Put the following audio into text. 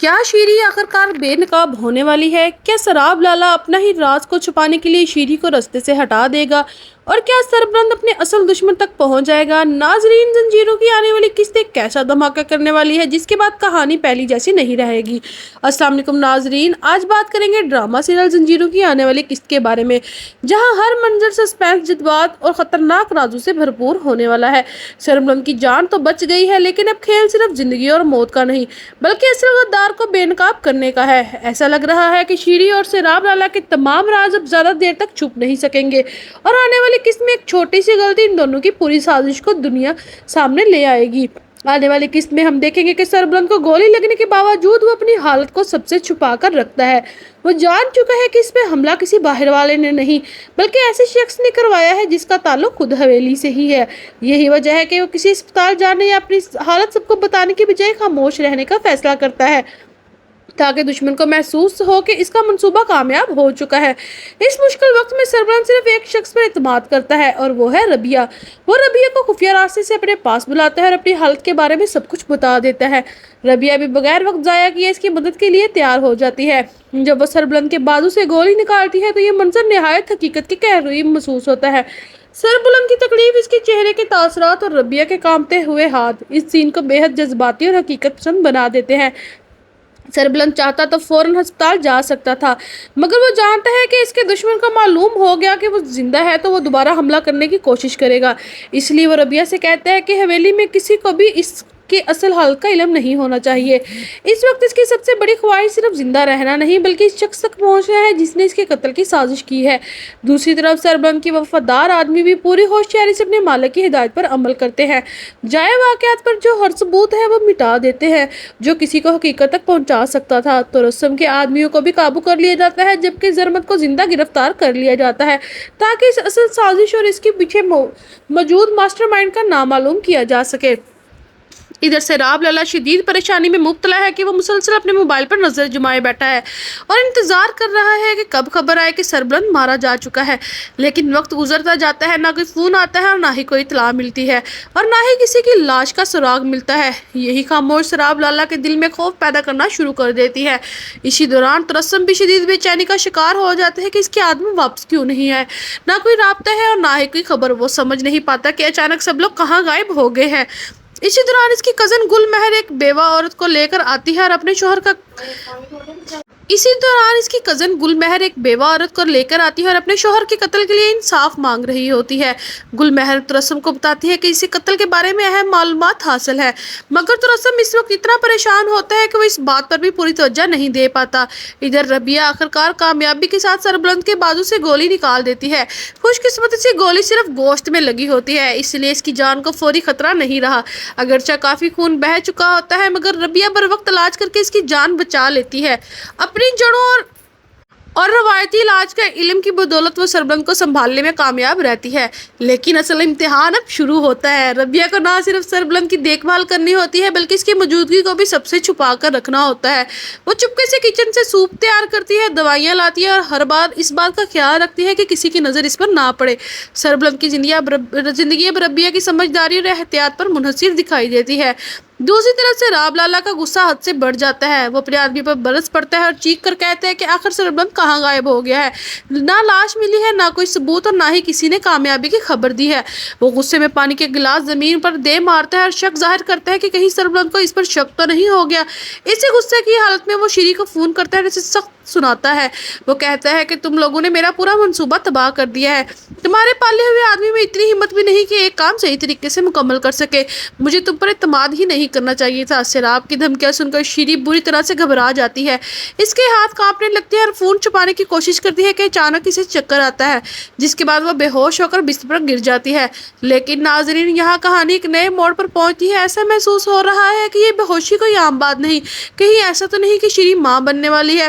کیا شیری آخرکار بے نقاب ہونے والی ہے؟ کیا سراب لالا اپنا ہی راز کو چھپانے کے لیے شیری کو رستے سے ہٹا دے گا؟ اور کیا سربلند اپنے اصل دشمن تک پہنچ جائے گا؟ ناظرین، زنجیروں کی آنے والی قسط ایک کیسا دھماکہ کرنے والی ہے جس کے بعد کہانی پہلی جیسی نہیں رہے گی۔ السلام علیکم ناظرین، آج بات کریں گے ڈرامہ سیریل زنجیروں کی آنے والی قسط کے بارے میں، جہاں ہر منظر سسپینس، جذبات اور خطرناک رازوں سے بھرپور ہونے والا ہے۔ سربلند کی جان تو بچ گئی ہے، لیکن اب کھیل صرف زندگی اور موت کا نہیں بلکہ اصل غدار کو بے نقاب کرنے کا ہے۔ ایسا لگ رہا ہے کہ شیری اور سراب لالا کے تمام راز اب زیادہ دیر تک چھپ نہیں سکیں گے، اور آنے والی قسط میں ایک چھوٹی سی غلطی ان دونوں کی پوری سازش کو دنیا سامنے لے آئے گی۔ آنے والی قسط میں ہم دیکھیں گے کہ سربلند کو گولی لگنے کے باوجود وہ اپنی حالت کو سب سے چھپا کر رکھتا ہے۔ وہ جان چکا ہے کہ اس پہ حملہ کسی باہر والے نے نہیں بلکہ ایسے شخص نے کروایا ہے جس کا تعلق خود حویلی سے ہی ہے۔ یہی وجہ ہے کہ وہ کسی اسپتال جانے یا اپنی حالت سب کو بتانے کی بجائے خاموش رہنے کا فیصلہ کرتا ہے، تاکہ دشمن کو محسوس ہو کہ اس کا منصوبہ کامیاب ہو چکا ہے۔ اس مشکل وقت میں سربلند صرف ایک شخص پر اعتماد کرتا ہے، اور وہ ہے ربیہ۔ وہ ربیہ کو خفیہ راستے سے اپنے پاس بلاتا ہے اور اپنی حالت کے بارے میں سب کچھ بتا دیتا ہے۔ ربیہ بھی بغیر وقت ضائع کیے اس کی مدد کے لیے تیار ہو جاتی ہے۔ جب وہ سربلند کے بازو سے گولی نکالتی ہے تو یہ منظر نہایت حقیقت کے قریب محسوس ہوتا ہے۔ سربلند کی تکلیف، اس کے چہرے کے تاثرات اور ربیہ کے کانپتے ہوئے ہاتھ اس سین کو بے حد جذباتی اور حقیقت پسند بنا دیتے ہیں۔ سربلند چاہتا تو فوراً ہسپتال جا سکتا تھا، مگر وہ جانتا ہے کہ اس کے دشمن کو معلوم ہو گیا کہ وہ زندہ ہے تو وہ دوبارہ حملہ کرنے کی کوشش کرے گا۔ اس لیے وہ ربیہ سے کہتا ہے کہ حویلی میں کسی کو بھی اس کی اصل حالت کا علم نہیں ہونا چاہیے۔ اس وقت اس کی سب سے بڑی خواہش صرف زندہ رہنا نہیں بلکہ اس شخص تک پہنچنا ہے جس نے اس کے قتل کی سازش کی ہے۔ دوسری طرف سربلند کی وفادار آدمی بھی پوری ہوشیاری سے اپنے مالک کی ہدایت پر عمل کرتے ہیں، جائے واقعات پر جو ہر ثبوت ہے وہ مٹا دیتے ہیں جو کسی کو حقیقت تک پہنچا سکتا تھا۔ تو رستم کے آدمیوں کو بھی قابو کر لیا جاتا ہے، جبکہ زرمت کو زندہ گرفتار کر لیا جاتا ہے تاکہ اس اصل سازش اور اس کے پیچھے موجود ماسٹر مائنڈ کا نام معلوم کیا جا سکے۔ ادھر سراب لالا شدید پریشانی میں مبتلا ہے کہ وہ مسلسل اپنے موبائل پر نظر جمائے بیٹھا ہے اور انتظار کر رہا ہے کہ کب خبر آئے کہ سربلند مارا جا چکا ہے، لیکن وقت گزرتا جاتا ہے، نہ کوئی فون آتا ہے اور نہ ہی کوئی اطلاع ملتی ہے، اور نہ ہی کسی کی لاش کا سراغ ملتا ہے۔ یہی خاموش سراب لالا کے دل میں خوف پیدا کرنا شروع کر دیتی ہے۔ اسی دوران رستم بھی شدید بے چینی کا شکار ہو جاتا ہے کہ اس کے آدمی واپس کیوں نہیں آئے، نہ کوئی رابطہ ہے اور نہ ہی کوئی خبر۔ وہ سمجھ نہیں پاتا کہ اچانک سب لوگ کہاں غائب ہو گئے ہیں۔ اسی دوران اس کی کزن گل مہر ایک بیوہ عورت کو لے کر آتی ہے اور اپنے شوہر کے قتل کے لیے انصاف مانگ رہی ہوتی ہے۔ گل مہر رستم کو بتاتی ہے کہ اسے قتل کے بارے میں اہم معلومات حاصل ہے، مگر رستم اس وقت اتنا پریشان ہوتا ہے کہ وہ اس بات پر بھی پوری توجہ نہیں دے پاتا۔ ادھر ربیہ آخرکار کامیابی کے ساتھ سربلند کے بازو سے گولی نکال دیتی ہے۔ خوش قسمتی سے گولی صرف گوشت میں لگی ہوتی ہے، اس لیے اس کی جان کو فوری خطرہ نہیں رہا۔ اگرچہ کافی خون بہہ چکا ہوتا ہے، مگر ربیہ بر وقت علاج کر کے اس کی جان بچا لیتی ہے۔ اپنی جڑوں اور روایتی علاج کے علم کی بدولت وہ سربلند کو سنبھالنے میں کامیاب رہتی ہے، لیکن اصل امتحان اب شروع ہوتا ہے۔ ربیہ کو نہ صرف سربلند کی دیکھ بھال کرنی ہوتی ہے بلکہ اس کی موجودگی کو بھی سب سے چھپا کر رکھنا ہوتا ہے۔ وہ چپکے سے کچن سے سوپ تیار کرتی ہے، دوائیاں لاتی ہے اور ہر بار اس بات کا خیال رکھتی ہے کہ کسی کی نظر اس پر نہ پڑے۔ سربلند کی زندگی اب ربیہ کی سمجھداری اور احتیاط پر منحصر دکھائی دیتی ہے۔ دوسری طرف سراب لالا کا غصہ حد سے بڑھ جاتا ہے۔ وہ اپنے آدمی پر برس پڑتا ہے اور چیخ کر کہتا ہے کہ آخر سربلند کہاں غائب ہو گیا ہے؟ نہ لاش ملی ہے، نہ کوئی ثبوت، اور نہ ہی کسی نے کامیابی کی خبر دی ہے۔ وہ غصے میں پانی کے گلاس زمین پر دے مارتا ہے اور شک ظاہر کرتا ہے کہ کہیں سربلند کو اس پر شک تو نہیں ہو گیا۔ اسی غصے کی حالت میں وہ شیری کو فون کرتا ہے اور اسے سخت سناتا ہے۔ وہ کہتا ہے کہ تم لوگوں نے میرا پورا منصوبہ تباہ کر دیا ہے۔ تمہارے پالے ہوئے آدمی میں اتنی ہمت بھی نہیں کہ ایک کام صحیح طریقے سے مکمل کر سکے۔ مجھے تم پر اعتماد ہی نہیں کرنا چاہیے تھا۔ سراب کی دھمکیاں سن کر شیری بری طرح سے گھبرا جاتی ہے، اس کے ہاتھ کانپنے لگتے ہیں اور فون چھپانے کی کوشش کرتی ہے کہ اچانک اسے چکر آتا ہے، جس کے بعد وہ بے ہوش ہو کر بستر پر گر جاتی ہے۔ لیکن ناظرین، یہاں کہانی ایک نئے موڑ پر پہنچتی ہے۔ ایسا محسوس ہو رہا ہے کہ یہ بے ہوشی کوئی عام بات نہیں، کہیں ایسا تو نہیں کہ شیری ماں بننے والی ہے۔